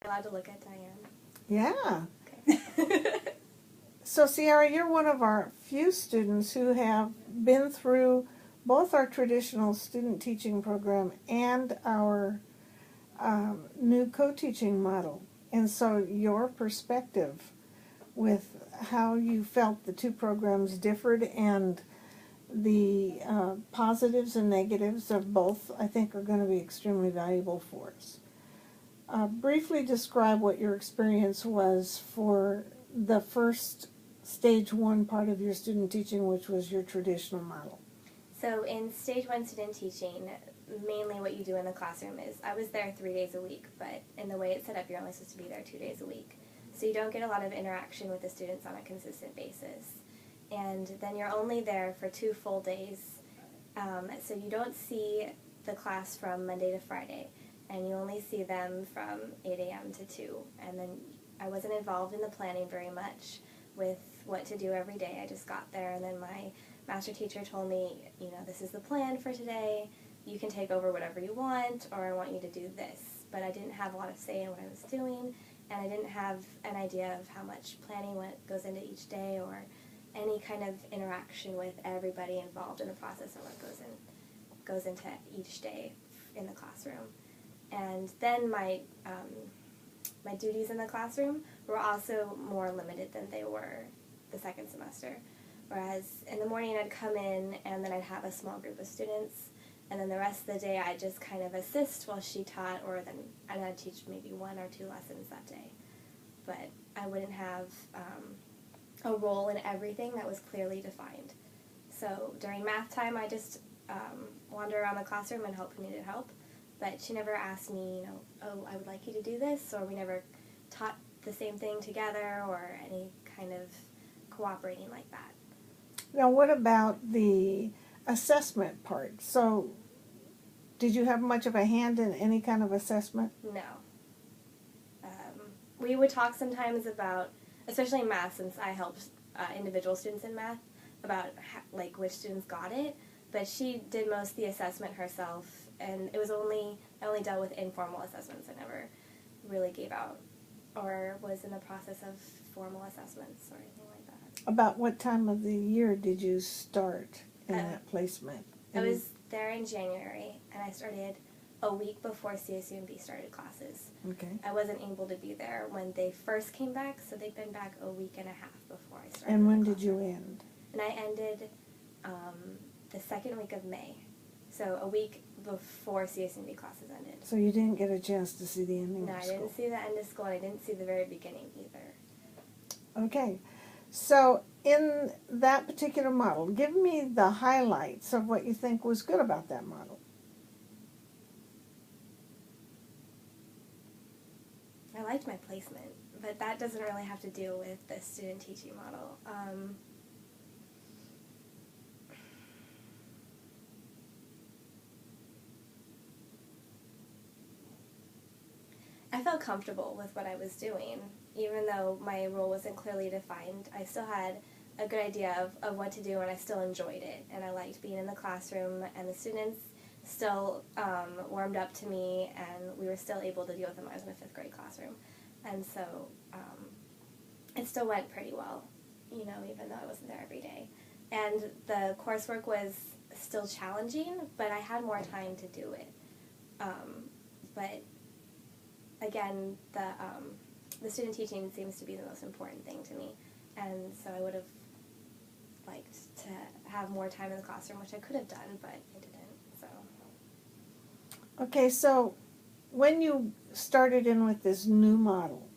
Allowed to look at Diane? Yeah. Okay. So, Cierra, you're one of our few students who have been through both our traditional student teaching program and our new co-teaching model. And so your perspective with how you felt the two programs differed and the positives and negatives of both, I think, are going to be extremely valuable for us. Briefly describe what your experience was for the first stage one part of your student teaching, which was your traditional model. So in stage one student teaching, mainly what you do in the classroom is, I was there 3 days a week, but in the way it's set up, you're only supposed to be there 2 days a week. So you don't get a lot of interaction with the students on a consistent basis. And then you're only there for 2 full days. So you don't see the class from Monday to Friday, and you only see them from 8 a.m. to 2. And then I wasn't involved in the planning very much with what to do every day. I just got there, and then my master teacher told me, this is the plan for today. You can take over whatever you want, or I want you to do this. But I didn't have a lot of say in what I was doing, and I didn't have an idea of how much planning goes into each day, or any kind of interaction with everybody involved in the process of what goes into each day in the classroom. And then my duties in the classroom were also more limited than they were the second semester. Whereas in the morning I'd come in and then I'd have a small group of students, and then the rest of the day I'd just kind of assist while she taught, or then I'd teach maybe 1 or 2 lessons that day. But I wouldn't have a role in everything that was clearly defined. So during math time I just wander around the classroom and help who needed help. But she never asked me, oh, I would like you to do this, or we never taught the same thing together, or any kind of cooperating like that. Now, what about the assessment part? So, did you have much of a hand in any kind of assessment? No. We would talk sometimes about, especially in math, since I helped individual students in math, about which students got it. But she did most of the assessment herself, and I only dealt with informal assessments. I never really gave out or was in the process of formal assessments or anything like that. About what time of the year did you start in that placement? I was there in January, and I started a week before CSUMB started classes. Okay. I wasn't able to be there when they first came back, so they'd been back a week and a half before I started. And when did you end? And I ended the second week of May, so a week before CSUMB classes ended. So you didn't get a chance to see the ending No, of I school? didn't see the end of school, and I didn't see the very beginning either. Okay. So in that particular model, give me the highlights of what you think was good about that model. I liked my placement, but that doesn't really have to do with the student teaching model. I felt comfortable with what I was doing. Even though my role wasn't clearly defined, I still had a good idea of what to do, and I still enjoyed it. And I liked being in the classroom, and the students still warmed up to me, and we were still able to deal with them. I was in a 5th grade classroom. And so it still went pretty well, even though I wasn't there every day. And the coursework was still challenging, but I had more time to do it. But again, the student teaching seems to be the most important thing to me, and so I would have liked to have more time in the classroom, which I could have done, but I didn't. So. Okay, so when you started in with this new model,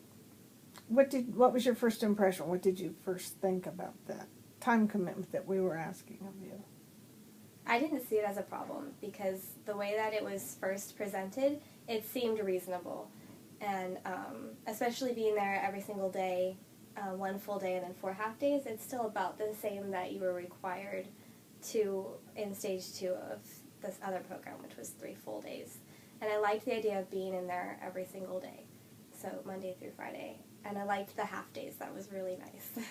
what was your first impression? What did you first think about that time commitment that we were asking of you? I didn't see it as a problem, because the way that it was first presented, it seemed reasonable. And especially being there every single day, 1 full day and then 4 half days, it's still about the same that you were required to in stage 2 of this other program, which was 3 full days. And I liked the idea of being in there every single day, so Monday through Friday. And I liked the half days. That was really nice.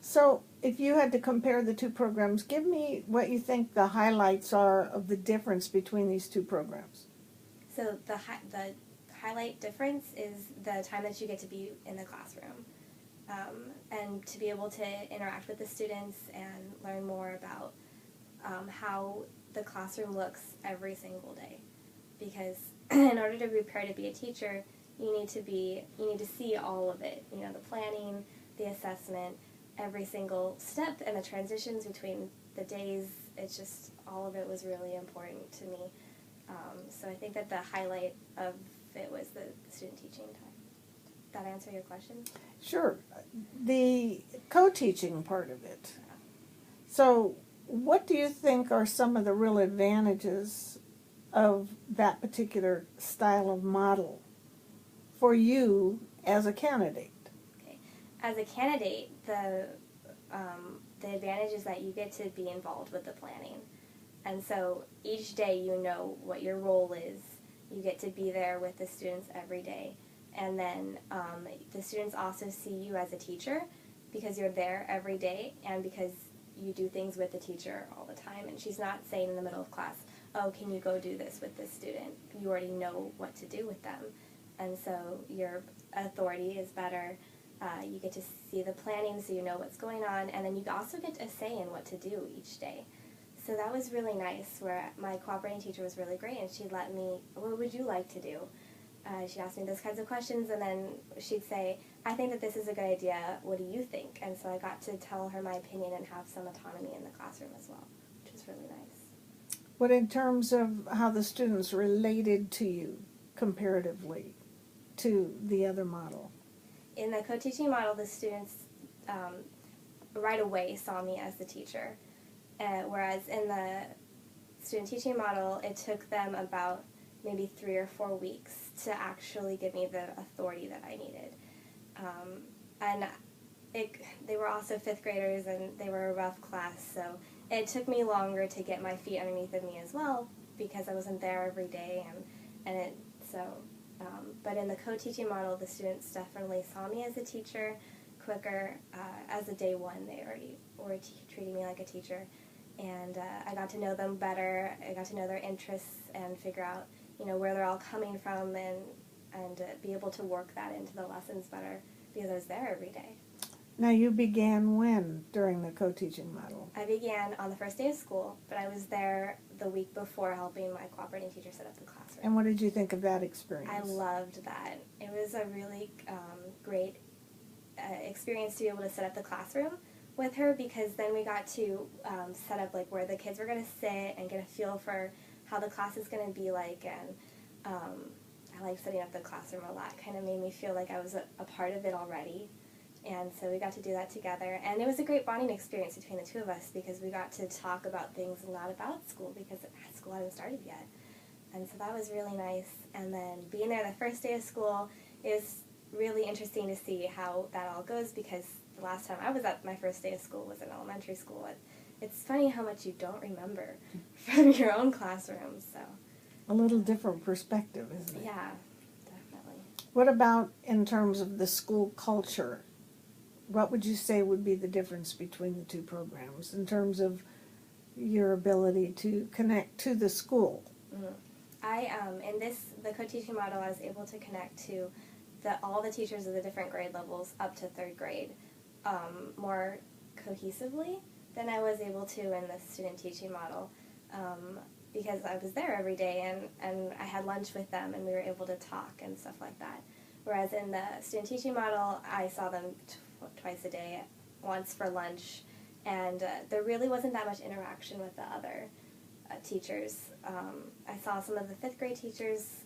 So if you had to compare the two programs, give me what you think the highlights are of the difference between these two programs. So the highlight difference is the time that you get to be in the classroom, and to be able to interact with the students and learn more about how the classroom looks every single day. Because in order to prepare to be a teacher, you need to see all of it. You know, the planning, the assessment, every single step, and the transitions between the days. It's just, all of it was really important to me. So I think that the highlight of it was the student teaching time. Did that answer your question? Sure. The co-teaching part of it. So what do you think are some of the real advantages of that particular style of model for you as a candidate? Okay. As a candidate, the advantage is that you get to be involved with the planning. And so each day you know what your role is. You get to be there with the students every day. And then the students also see you as a teacher because you're there every day and because you do things with the teacher all the time. And she's not saying in the middle of class, oh, can you go do this with this student? You already know what to do with them. And so your authority is better. You get to see the planning so you know what's going on. And then you also get a say in what to do each day. So that was really nice, where my cooperating teacher was really great, and she'd let me, what would you like to do? She'd ask me those kinds of questions, and then she'd say, I think that this is a good idea, what do you think? And so I got to tell her my opinion and have some autonomy in the classroom as well, which was really nice. What in terms of how the students related to you comparatively to the other model? In the co-teaching model, the students right away saw me as the teacher. Whereas in the student teaching model, it took them about maybe 3 or 4 weeks to actually give me the authority that I needed. And they were also 5th graders, and they were a rough class, so it took me longer to get my feet underneath of me as well, because I wasn't there every day. But in the co-teaching model, the students definitely saw me as a teacher quicker. As a day one, they already were treating me like a teacher. And I got to know them better. I got to know their interests and figure out, where they're all coming from, and be able to work that into the lessons better because I was there every day. Now, you began when during the co-teaching model? I began on the first day of school, but I was there the week before helping my cooperating teacher set up the classroom. And what did you think of that experience? I loved that. It was a really great experience to be able to set up the classroom with her, because then we got to set up like where the kids were going to sit and get a feel for how the class is going to be like. And I liked setting up the classroom a lot. It kind of made me feel like I was a part of it already. And so we got to do that together. And it was a great bonding experience between the two of us, because we got to talk about things not about school, because school hadn't started yet. And so that was really nice. And then being there the first day of school is really interesting to see how that all goes, because the last time I was at my first day of school was in elementary school. It's funny how much you don't remember from your own classroom. So a little different perspective, isn't it? Yeah, definitely. What about in terms of the school culture? What would you say would be the difference between the two programs in terms of your ability to connect to the school? Mm-hmm. In the co-teaching model, I was able to connect to all the teachers of the different grade levels up to 3rd grade more cohesively than I was able to in the student teaching model, because I was there every day and I had lunch with them and we were able to talk and stuff like that. Whereas in the student teaching model, I saw them twice a day, once for lunch, and there really wasn't that much interaction with the other teachers. I saw some of the 5th grade teachers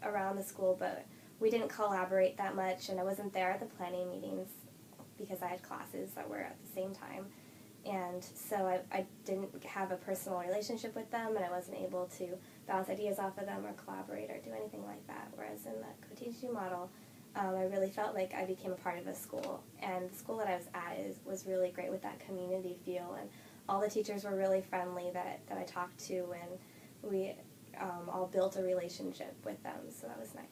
around the school, but we didn't collaborate that much, and I wasn't there at the planning meetings because I had classes that were at the same time. And so I didn't have a personal relationship with them, and I wasn't able to bounce ideas off of them or collaborate or do anything like that. Whereas in the co-teaching model, I really felt like I became a part of a school. And the school that I was at was really great with that community feel, and all the teachers were really friendly that I talked to, and we all built a relationship with them, so that was nice.